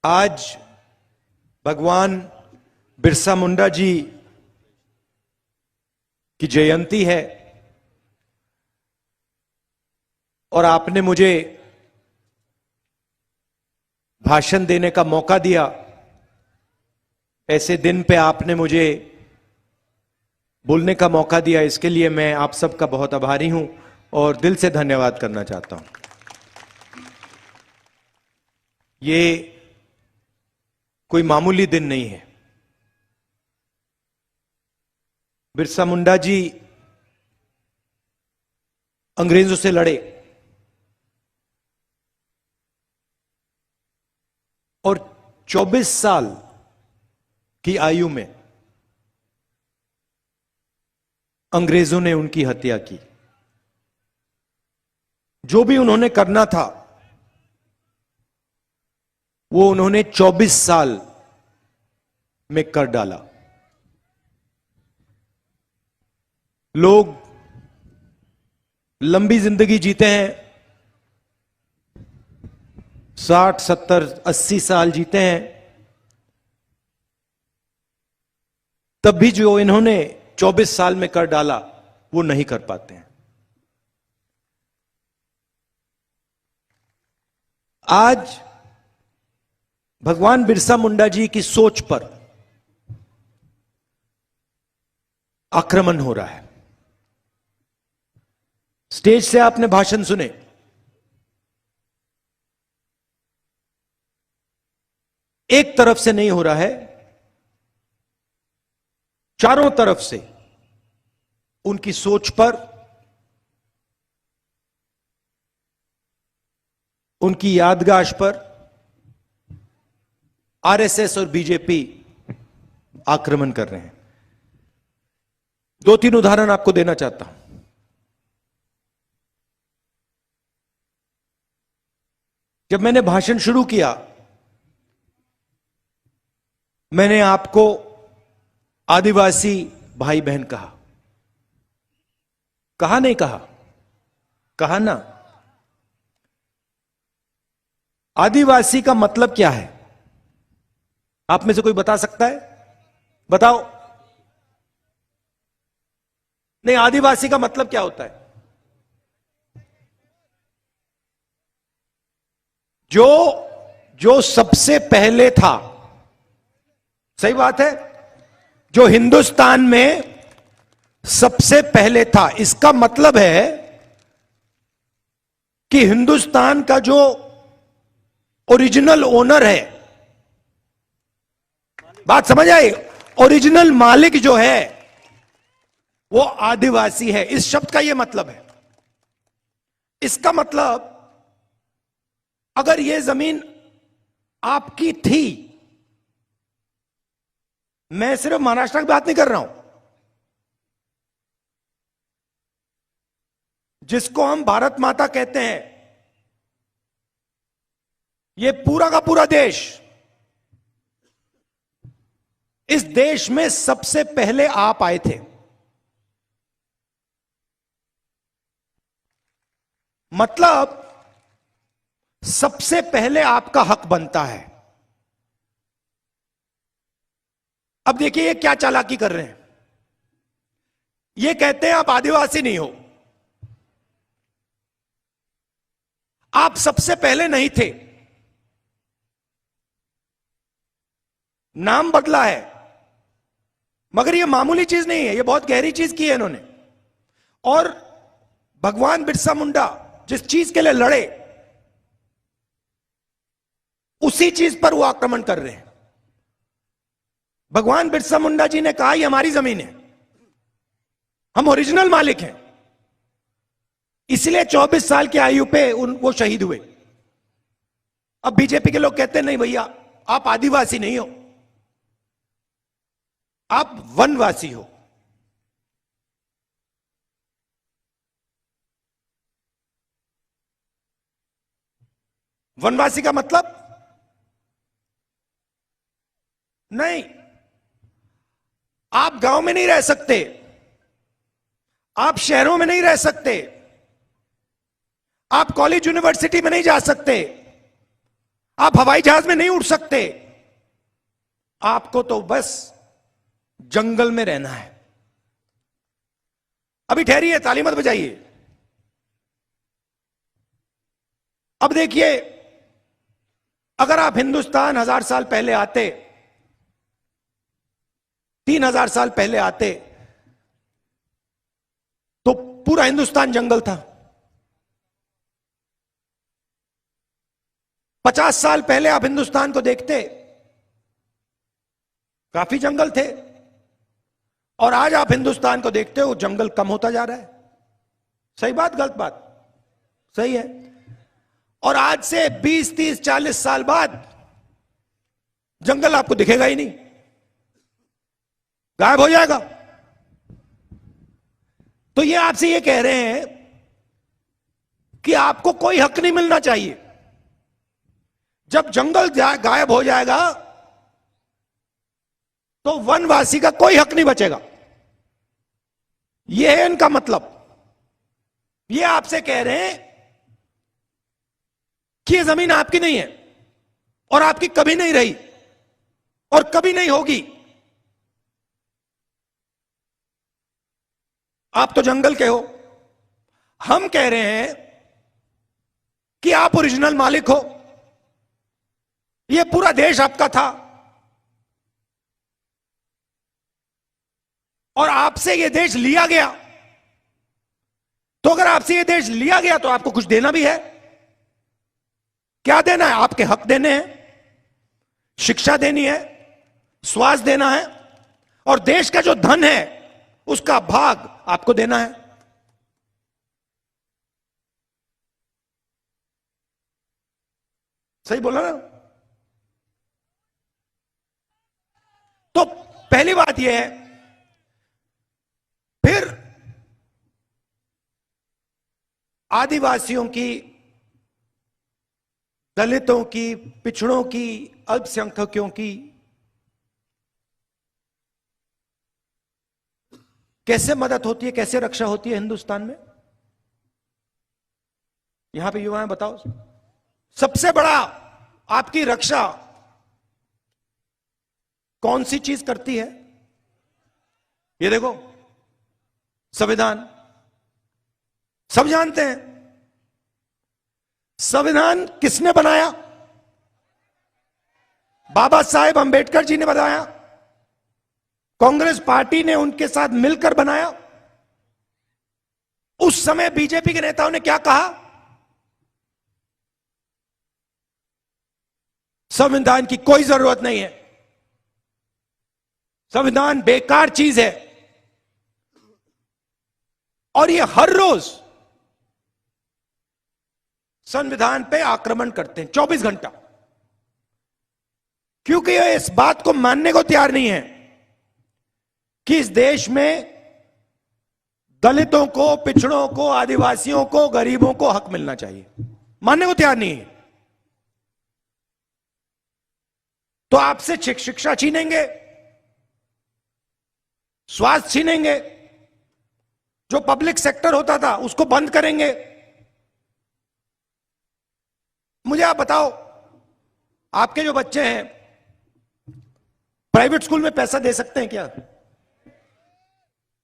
आज भगवान बिरसा मुंडा जी की जयंती है और आपने मुझे भाषण देने का मौका दिया। ऐसे दिन पे आपने मुझे बोलने का मौका दिया, इसके लिए मैं आप सबका बहुत आभारी हूं और दिल से धन्यवाद करना चाहता हूं। ये कोई मामूली दिन नहीं है। बिरसा मुंडा जी अंग्रेजों से लड़े और 24 साल की आयु में अंग्रेजों ने उनकी हत्या की। जो भी उन्होंने करना था वो उन्होंने 24 साल में कर डाला। लोग लंबी जिंदगी जीते हैं, 60, 70, 80 साल जीते हैं, तब भी जो इन्होंने 24 साल में कर डाला वो नहीं कर पाते हैं। आज भगवान बिरसा मुंडा जी की सोच पर आक्रमण हो रहा है। स्टेज से आपने भाषण सुने, एक तरफ से नहीं हो रहा है, चारों तरफ से उनकी सोच पर, उनकी यादगाश पर आरएसएस और बीजेपी आक्रमण कर रहे हैं। 2-3 उदाहरण आपको देना चाहता हूं। जब मैंने भाषण शुरू किया, मैंने आपको आदिवासी भाई बहन कहा। कहा नहीं कहा? कहा ना। आदिवासी का मतलब क्या है? आप में से कोई बता सकता है? बताओ। नहीं, आदिवासी का मतलब क्या होता है? जो सबसे पहले था। सही बात है, जो हिंदुस्तान में सबसे पहले था। इसका मतलब है कि हिंदुस्तान का जो ओरिजिनल ओनर है, बात समझ आई? ओरिजिनल मालिक जो है वो आदिवासी है। इस शब्द का यह मतलब है। इसका मतलब अगर यह जमीन आपकी थी, मैं सिर्फ महाराष्ट्र की बात नहीं कर रहा हूं, जिसको हम भारत माता कहते हैं, यह पूरा का पूरा देश, इस देश में सबसे पहले आप आए थे। मतलब सबसे पहले आपका हक बनता है। अब देखिए ये क्या चालाकी कर रहे हैं। ये कहते हैं आप आदिवासी नहीं हो, आप सबसे पहले नहीं थे, नाम बदला है। मगर ये मामूली चीज नहीं है, ये बहुत गहरी चीज की है इन्होंने। और भगवान बिरसा मुंडा जिस चीज के लिए लड़े, उसी चीज पर वो आक्रमण कर रहे हैं। भगवान बिरसा मुंडा जी ने कहा ये हमारी जमीन है, हम ओरिजिनल मालिक हैं। इसलिए 24 साल की आयु पे वो शहीद हुए। अब बीजेपी के लोग कहते हैं नहीं भैया, आप आदिवासी नहीं हो, आप वनवासी हो। वनवासी का मतलब नहीं, आप गांव में नहीं रह सकते, आप शहरों में नहीं रह सकते, आप कॉलेज यूनिवर्सिटी में नहीं जा सकते, आप हवाई जहाज में नहीं उड़ सकते, आपको तो बस जंगल में रहना है। अभी ठहरिए, ताली मत बजाइए। अब देखिए, अगर आप हिंदुस्तान 1000 साल पहले आते, 3000 साल पहले आते, तो पूरा हिंदुस्तान जंगल था। 50 साल पहले आप हिंदुस्तान को देखते, काफी जंगल थे, और आज आप हिंदुस्तान को देखते हो, जंगल कम होता जा रहा है। सही बात, गलत बात? सही है। और आज से 20, 30, 40 साल बाद जंगल आपको दिखेगा ही नहीं, गायब हो जाएगा। तो ये आपसे ये कह रहे हैं कि आपको कोई हक नहीं मिलना चाहिए। जब जंगल गायब हो जाएगा तो वनवासी का कोई हक नहीं बचेगा। यह है इनका मतलब। ये आपसे कह रहे हैं कि यह जमीन आपकी नहीं है, और आपकी कभी नहीं रही, और कभी नहीं होगी। आप तो जंगल के हो। हम कह रहे हैं कि आप ओरिजिनल मालिक हो। यह पूरा देश आपका था, और आपसे यह देश लिया गया। तो अगर आपसे यह देश लिया गया तो आपको कुछ देना भी है। क्या देना है? आपके हक देने हैं, शिक्षा देनी है, स्वास्थ्य देना है, और देश का जो धन है उसका भाग आपको देना है। सही बोला ना? तो पहली बात यह है। फिर आदिवासियों की, दलितों की, पिछड़ों की, अल्पसंख्यकों की कैसे मदद होती है, कैसे रक्षा होती है हिंदुस्तान में? यहां पे युवा हैं, बताओ। सबसे बड़ा आपकी रक्षा कौन सी चीज करती है? ये देखो, संविधान। सब जानते हैं संविधान किसने बनाया? बाबा साहेब अंबेडकर जी ने बनाया। कांग्रेस पार्टी ने उनके साथ मिलकर बनाया। उस समय बीजेपी के नेताओं ने क्या कहा? संविधान की कोई जरूरत नहीं है, संविधान बेकार चीज है। और ये हर रोज संविधान पे आक्रमण करते हैं, 24 घंटा, क्योंकि ये इस बात को मानने को तैयार नहीं है कि इस देश में दलितों को, पिछड़ों को, आदिवासियों को, गरीबों को हक मिलना चाहिए। मानने को तैयार नहीं है। तो आपसे शिक्षा छीनेंगे, स्वास्थ्य छीनेंगे, जो पब्लिक सेक्टर होता था उसको बंद करेंगे। मुझे आप बताओ, आपके जो बच्चे हैं प्राइवेट स्कूल में पैसा दे सकते हैं क्या?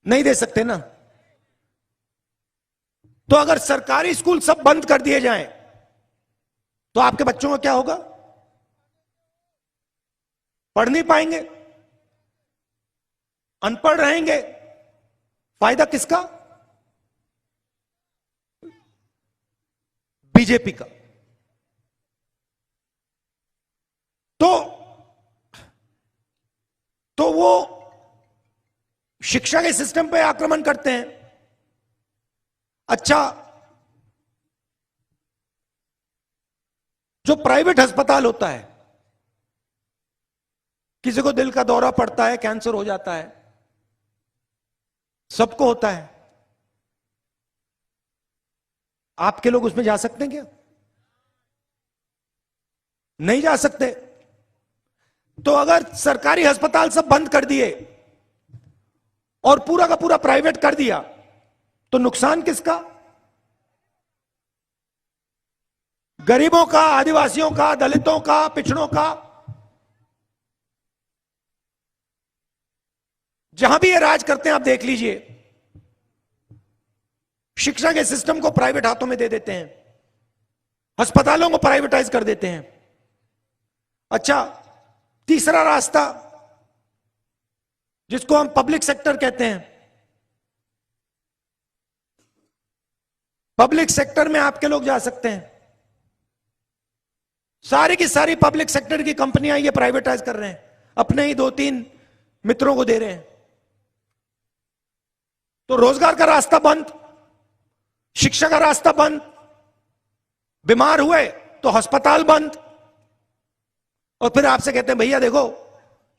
नहीं दे सकते ना। तो अगर सरकारी स्कूल सब बंद कर दिए जाएं तो आपके बच्चों का क्या होगा? पढ़ नहीं पाएंगे, अनपढ़ रहेंगे। फायदा किसका? बीजेपी का। तो वो शिक्षा के सिस्टम पे आक्रमण करते हैं। अच्छा, जो प्राइवेट अस्पताल होता है, किसी को दिल का दौरा पड़ता है, कैंसर हो जाता है, सबको होता है। आपके लोग उसमें जा सकते हैं क्या? नहीं जा सकते। तो अगर सरकारी अस्पताल सब बंद कर दिए और पूरा का पूरा प्राइवेट कर दिया तो नुकसान किसका? गरीबों का, आदिवासियों का, दलितों का, पिछड़ों का, जहां भी ये राज करते हैं आप देख लीजिए, शिक्षा के सिस्टम को प्राइवेट हाथों में दे देते हैं, अस्पतालों को प्राइवेटाइज कर देते हैं। अच्छा, तीसरा रास्ता जिसको हम पब्लिक सेक्टर कहते हैं, पब्लिक सेक्टर में आपके लोग जा सकते हैं, सारी की सारी पब्लिक सेक्टर की कंपनियां ये प्राइवेटाइज कर रहे हैं, अपने ही 2-3 मित्रों को दे रहे हैं। तो रोजगार का रास्ता बंद, शिक्षा का रास्ता बंद, बीमार हुए तो अस्पताल बंद, और फिर आपसे कहते हैं भैया देखो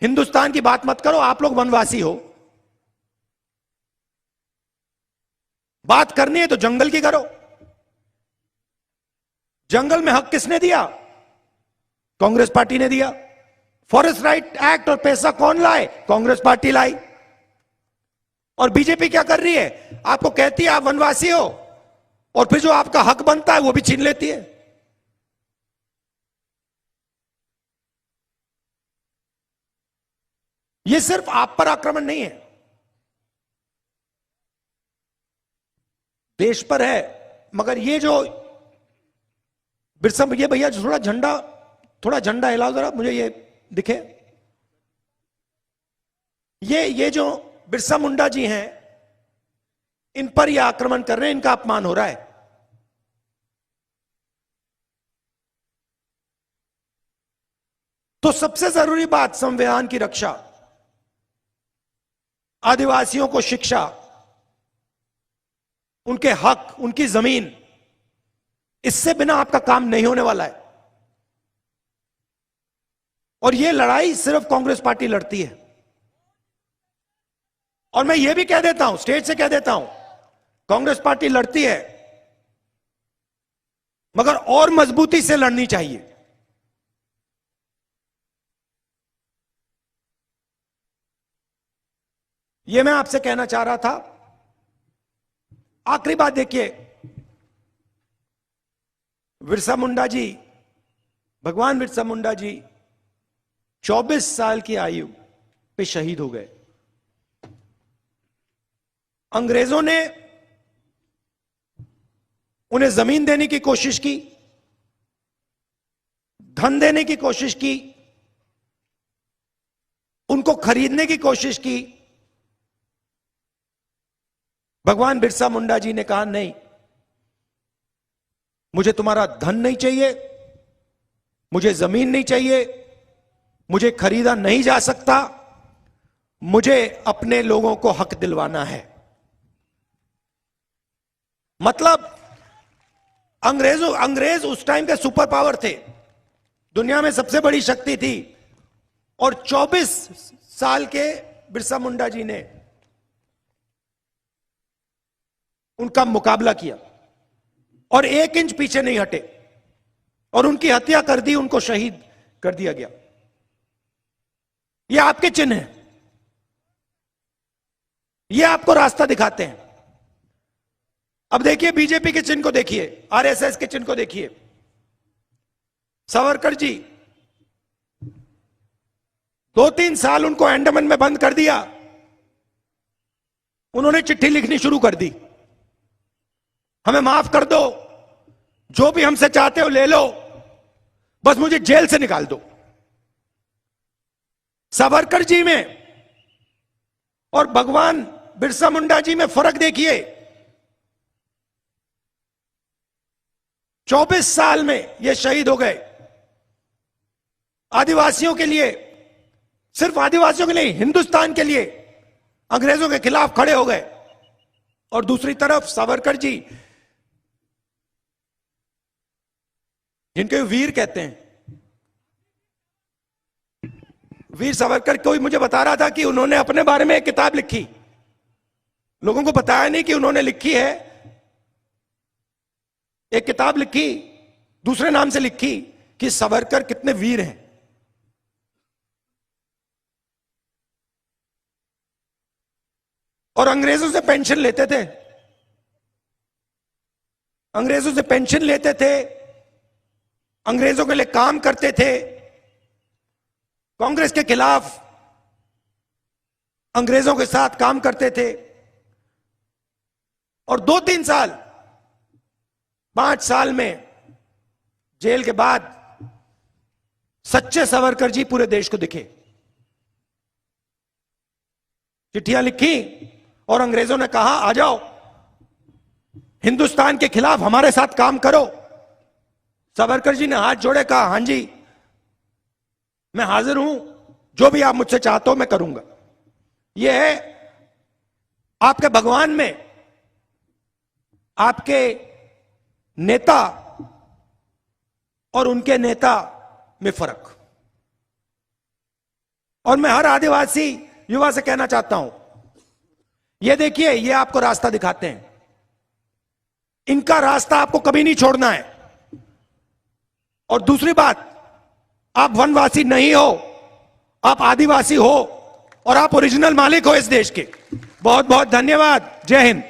हिंदुस्तान की बात मत करो, आप लोग वनवासी हो, बात करनी है तो जंगल की करो। जंगल में हक किसने दिया? कांग्रेस पार्टी ने दिया। फॉरेस्ट राइट एक्ट और पैसा कौन लाए? कांग्रेस पार्टी लाई। और बीजेपी क्या कर रही है? आपको कहती है आप वनवासी हो, और फिर जो आपका हक बनता है वो भी छीन लेती है। ये सिर्फ आप पर आक्रमण नहीं है, देश पर है। मगर ये जो बिरसा, ये भैया थोड़ा झंडा हिलाओ जरा, मुझे ये दिखे। ये जो बिरसा मुंडा जी हैं, इन पर ये आक्रमण कर रहे हैं, इनका अपमान हो रहा है। तो सबसे जरूरी बात संविधान की रक्षा, आदिवासियों को शिक्षा, उनके हक, उनकी जमीन, इससे बिना आपका काम नहीं होने वाला है। और यह लड़ाई सिर्फ कांग्रेस पार्टी लड़ती है। और मैं यह भी कह देता हूं, स्टेज से कह देता हूं, कांग्रेस पार्टी लड़ती है मगर और मजबूती से लड़नी चाहिए। यह मैं आपसे कहना चाह रहा था। आखिरी बात देखिए, बिरसा मुंडा जी, भगवान बिरसा मुंडा जी 24 साल की आयु पे शहीद हो गए। अंग्रेजों ने उन्हें जमीन देने की कोशिश की, धन देने की कोशिश की, उनको खरीदने की कोशिश की। भगवान बिरसा मुंडा जी ने कहा नहीं, मुझे तुम्हारा धन नहीं चाहिए, मुझे जमीन नहीं चाहिए, मुझे खरीदा नहीं जा सकता, मुझे अपने लोगों को हक दिलवाना है। मतलब अंग्रेज उस टाइम के सुपर पावर थे, दुनिया में सबसे बड़ी शक्ति थी, और 24 साल के बिरसा मुंडा जी ने उनका मुकाबला किया और 1 इंच पीछे नहीं हटे, और उनकी हत्या कर दी, उनको शहीद कर दिया गया। ये आपके चिन्ह हैं, ये आपको रास्ता दिखाते हैं। अब देखिए बीजेपी के चिन्ह को देखिए, आरएसएस के चिन्ह को देखिए। सावरकर जी 2-3 साल उनको अंडमान में बंद कर दिया, उन्होंने चिट्ठी लिखनी शुरू कर दी, हमें माफ कर दो, जो भी हमसे चाहते हो ले लो, बस मुझे जेल से निकाल दो। सावरकर जी में और भगवान बिरसा मुंडा जी में फर्क देखिए। 24 साल में ये शहीद हो गए। आदिवासियों के लिए, सिर्फ आदिवासियों के लिए, हिंदुस्तान के लिए अंग्रेजों के खिलाफ खड़े हो गए। और दूसरी तरफ सावरकर जी, जिनके वीर कहते हैं, वीर सावरकर, कोई मुझे बता रहा था कि उन्होंने अपने बारे में एक किताब लिखी, लोगों को बताया नहीं कि उन्होंने लिखी है। एक किताब लिखी, दूसरे नाम से लिखी, कि सावरकर कितने वीर हैं। और अंग्रेजों से पेंशन लेते थे, अंग्रेजों से पेंशन लेते थे, अंग्रेजों के लिए काम करते थे, कांग्रेस के खिलाफ अंग्रेजों के साथ काम करते थे, और 2-3 साल 5 साल में जेल के बाद सच्चे सावरकर जी पूरे देश को दिखे, चिट्ठियां लिखी और अंग्रेजों ने कहा आ जाओ, हिंदुस्तान के खिलाफ हमारे साथ काम करो। सावरकर जी ने हाथ जोड़े, कहा हां जी मैं हाजिर हूं, जो भी आप मुझसे चाहते हो मैं करूंगा। यह है आपके भगवान में आपके नेता और उनके नेता में फर्क। और मैं हर आदिवासी युवा से कहना चाहता हूं, यह देखिए, ये आपको रास्ता दिखाते हैं, इनका रास्ता आपको कभी नहीं छोड़ना है। और दूसरी बात, आप वनवासी नहीं हो, आप आदिवासी हो और आप ओरिजिनल मालिक हो इस देश के। बहुत बहुत धन्यवाद। जय हिंद।